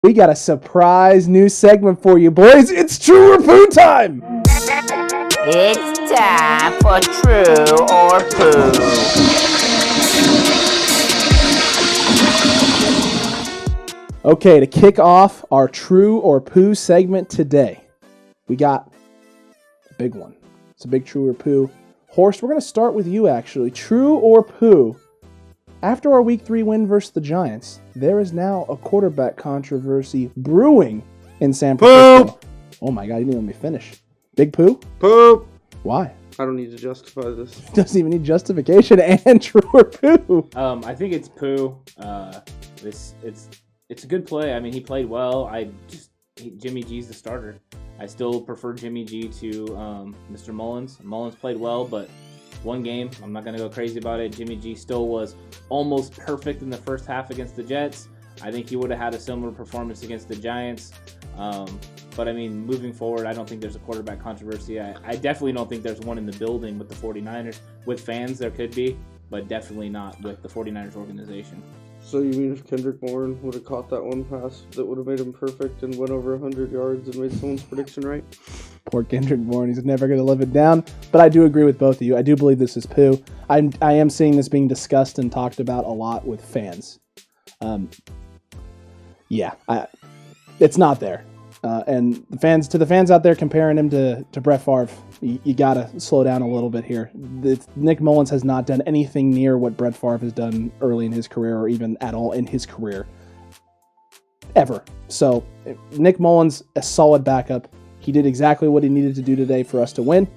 We got a surprise new segment for you, boys. It's True or Poo time! It's time for True or Poo. Okay, to kick off our True or Poo segment today, we got a big one. It's a big True or Poo. Horst, we're going to start with you, actually. True or Poo? After our Week 3 win versus the Giants, there is now a quarterback controversy brewing in San Francisco. Poop! Oh my God, you didn't let me finish. Big Poo? Poop! Why? I don't need to justify this. Doesn't even need justification. And True or Poo? I think it's Poo. It's a good play. I mean, he played well. Jimmy G's the starter. I still prefer Jimmy G to Mr. Mullins. Mullins played well, but one game, I'm not going to go crazy about it. Jimmy G still was almost perfect in the first half against the Jets. I think he would have had a similar performance against the Giants. But, I mean, moving forward, I don't think there's a quarterback controversy. I definitely don't think there's one in the building with the 49ers. With fans, there could be, but definitely not with the 49ers organization. So you mean if Kendrick Bourne would have caught that one pass that would have made him perfect and went over 100 yards and made someone's prediction right? Poor Kendrick Bourne. He's never going to live it down. But I do agree with both of you. I do believe this is Poo. I am seeing this being discussed and talked about a lot with fans. It's not there. And the fans out there comparing him to Brett Favre, you got to slow down a little bit here. Nick Mullins has not done anything near what Brett Favre has done early in his career or even at all in his career. Ever. So, Nick Mullins, a solid backup. He did exactly what he needed to do today for us to win.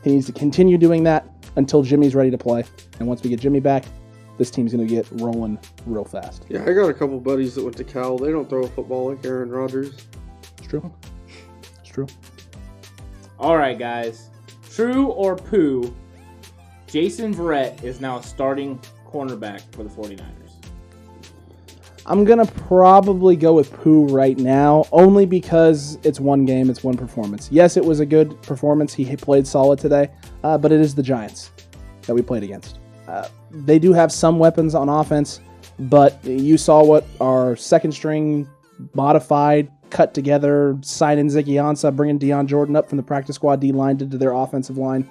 He needs to continue doing that until Jimmy's ready to play. And once we get Jimmy back, this team's going to get rolling real fast. Yeah, I got a couple buddies that went to Cal. They don't throw a football like Aaron Rodgers. It's true. It's true. All right, guys. True or Poo? Jason Verrett is now a starting cornerback for the 49ers. I'm going to probably go with Poo right now, only because it's one game, it's one performance. Yes, it was a good performance. He played solid today, but it is the Giants that we played against. They do have some weapons on offense, but you saw what our second string modified, cut together, sign in Ziggy Ansah, bringing Deion Jordan up from the practice squad D-line into their offensive line.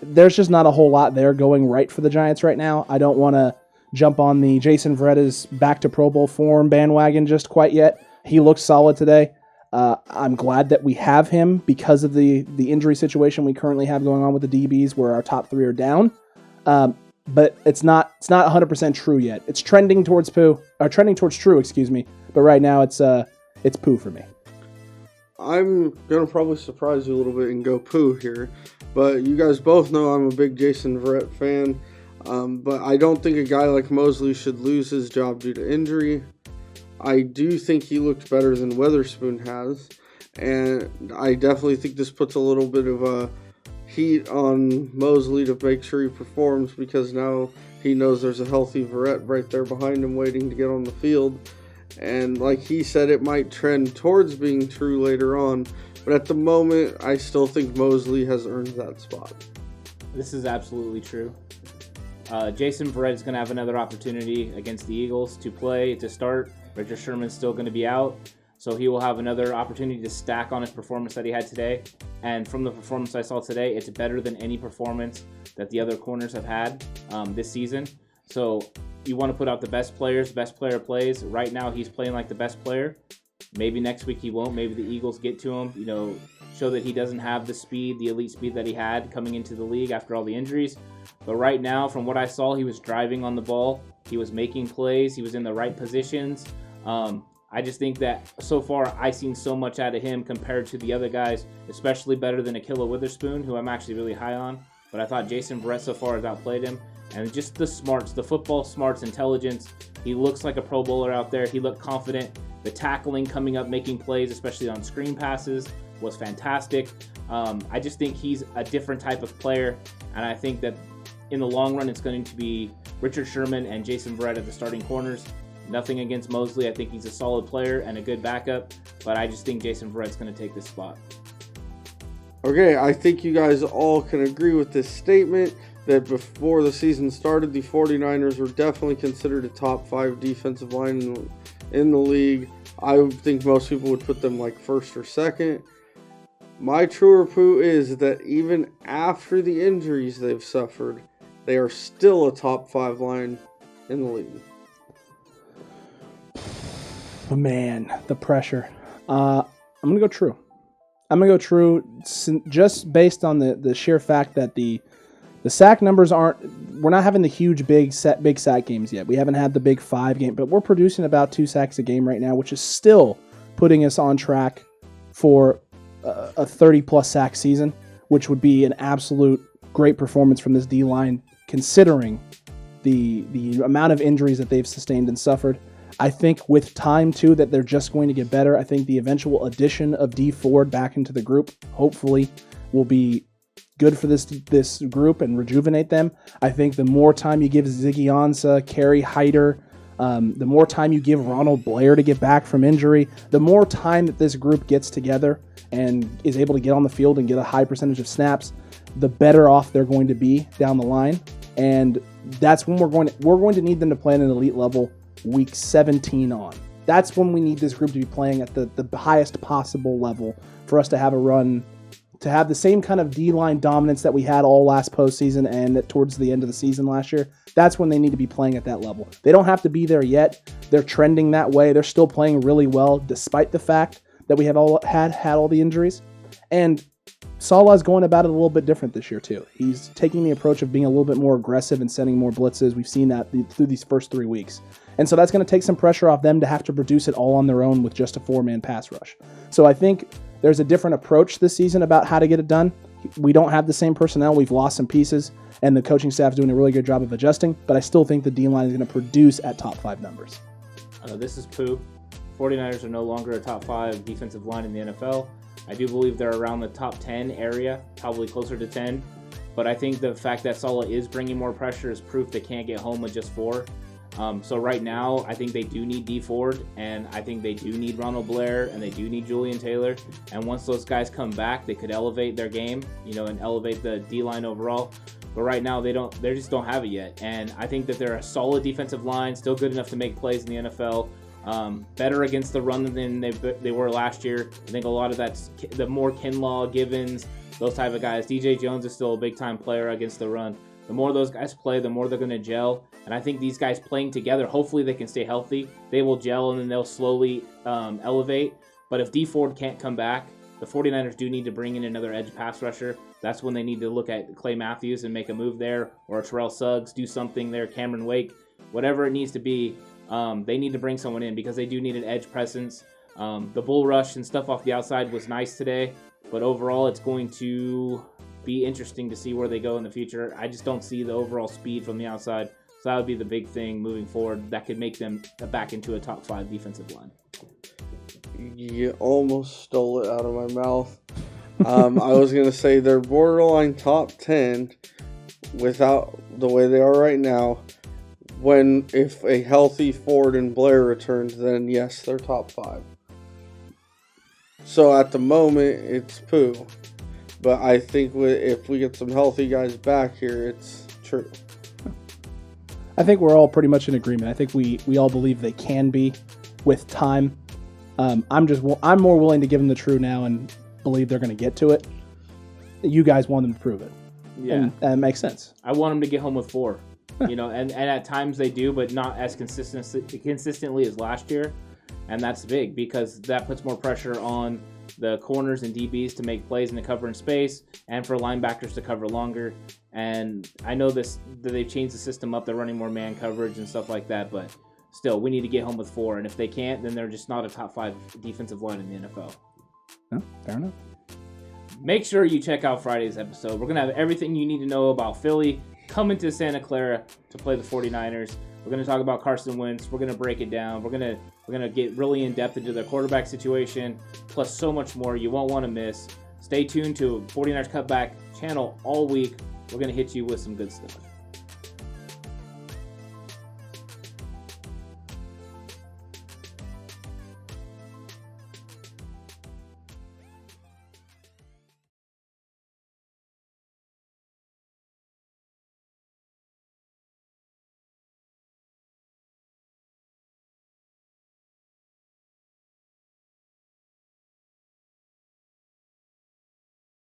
There's just not a whole lot there going right for the Giants right now. I don't want to jump on the Jason Verrett is back to Pro Bowl form bandwagon just quite yet. He looks solid today. I'm glad that we have him because of the injury situation we currently have going on with the DBs where our top three are down. But it's not 100% true yet. It's trending towards true, excuse me. But right now it's Poo for me. I'm going to probably surprise you a little bit and go Poo here. But you guys both know I'm a big Jason Verrett fan. But I don't think a guy like Mosley should lose his job due to injury. I do think he looked better than Weatherspoon has. And I definitely think this puts a little bit of a heat on Mosley to make sure he performs because now he knows there's a healthy Verrett right there behind him waiting to get on the field. And like he said, it might trend towards being true later on. But at the moment, I still think Mosley has earned that spot. This is absolutely true. Jason Verrett is going to have another opportunity against the Eagles to start. Richard Sherman's still going to be out. So he will have another opportunity to stack on his performance that he had today. And from the performance I saw today, it's better than any performance that the other corners have had this season. So you want to put out the best players, best player plays. Right now he's playing like the best player. Maybe next week he won't. Maybe the Eagles get to him, show that he doesn't have the speed, the elite speed that he had coming into the league after all the injuries. But right now, from what I saw, he was driving on the ball. He was making plays. He was in the right positions. I just think that so far I've seen so much out of him compared to the other guys, especially better than Ahkello Witherspoon, who I'm actually really high on. But I thought Jason Verrett so far has outplayed him. And just the smarts, the football smarts, intelligence. He looks like a Pro Bowler out there. He looked confident. The tackling, coming up, making plays, especially on screen passes, was fantastic. I just think he's a different type of player. And I think that in the long run, it's going to be Richard Sherman and Jason Verrett at the starting corners. Nothing against Mosley. I think he's a solid player and a good backup. But I just think Jason Verrett's going to take this spot. Okay, I think you guys all can agree with this statement that before the season started, the 49ers were definitely considered a top 5 defensive line in the league. I think most people would put them like first or second. My true or poo is that even after the injuries they've suffered, they are still a top 5 line in the league. Man, the pressure. I'm going to go true. Just based on the sheer fact that the sack numbers we're not having the huge big sack games yet. We haven't had the big 5 game, but we're producing about 2 sacks a game right now, which is still putting us on track for a 30-plus sack season, which would be an absolute great performance from this D-line, considering the amount of injuries that they've sustained and suffered. I think with time, too, that they're just going to get better. I think the eventual addition of D Ford back into the group, hopefully, will be good for this group and rejuvenate them. I think the more time you give Ziggy Ansah, Kerry Hyder, the more time you give Ronald Blair to get back from injury, the more time that this group gets together and is able to get on the field and get a high percentage of snaps, the better off they're going to be down the line. And that's when we're going to need them to play at an elite level week 17 on. That's when we need this group to be playing at the highest possible level for us to have a run, to have the same kind of D-line dominance that we had all last postseason and towards the end of the season last year. That's when they need to be playing at that level. They don't have to be there yet. They're trending that way. They're still playing really well despite the fact that we have had all the injuries. And Salah's going about it a little bit different this year too. He's taking the approach of being a little bit more aggressive and sending more blitzes. We've seen that through these first 3 weeks. And so that's going to take some pressure off them to have to produce it all on their own with just a 4-man pass rush. So I think there's a different approach this season about how to get it done. We don't have the same personnel. We've lost some pieces, and the coaching staff's doing a really good job of adjusting, but I still think the D-line is going to produce at top 5 numbers. This is poo. 49ers are no longer a top 5 defensive line in the NFL. I do believe they're around the top 10 area, probably closer to 10. But I think the fact that Saleh is bringing more pressure is proof they can't get home with just 4. So right now, I think they do need D Ford, and I think they do need Ronald Blair, and they do need Julian Taylor. And once those guys come back, they could elevate their game, and elevate the D-line overall. But right now, they just don't have it yet. And I think that they're a solid defensive line, still good enough to make plays in the NFL. Better against the run than they were last year. I think a lot of that's the more Kinlaw, Givens, those type of guys. DJ Jones is still a big-time player against the run. The more those guys play, the more they're going to gel. And I think these guys playing together, hopefully they can stay healthy. They will gel, and then they'll slowly elevate. But if D Ford can't come back, the 49ers do need to bring in another edge pass rusher. That's when they need to look at Clay Matthews and make a move there, or Terrell Suggs, do something there, Cameron Wake, whatever it needs to be. They need to bring someone in because they do need an edge presence. The bull rush and stuff off the outside was nice today, but overall it's going to be interesting to see where they go in the future. I just don't see the overall speed from the outside, so that would be the big thing moving forward that could make them back into a top 5 defensive line. You almost stole it out of my mouth. I was going to say they're borderline top 10 without the way they are right now. If a healthy Ford and Blair returns, then yes, they're top 5. So at the moment, it's poo. But I think if we get some healthy guys back here, it's true. I think we're all pretty much in agreement. I think we all believe they can be with time. I'm more willing to give them the true now and believe they're going to get to it. You guys want them to prove it. Yeah. And that makes sense. I want them to get home with 4. And at times they do, but not as consistently as last year. And that's big because that puts more pressure on the corners and DBs to make plays in the cover in space and for linebackers to cover longer. And I know that they've changed the system up. They're running more man coverage and stuff like that, but still, we need to get home with 4. And if they can't, then they're just not a top 5 defensive line in the NFL. No, fair enough. Make sure you check out Friday's episode. We're going to have everything you need to know about Philly coming to Santa Clara to play the 49ers. We're going to talk about Carson Wentz. We're going to break it down. We're going to get really in-depth into their quarterback situation, plus so much more you won't want to miss. Stay tuned to 49ers Cutback channel all week. We're going to hit you with some good stuff.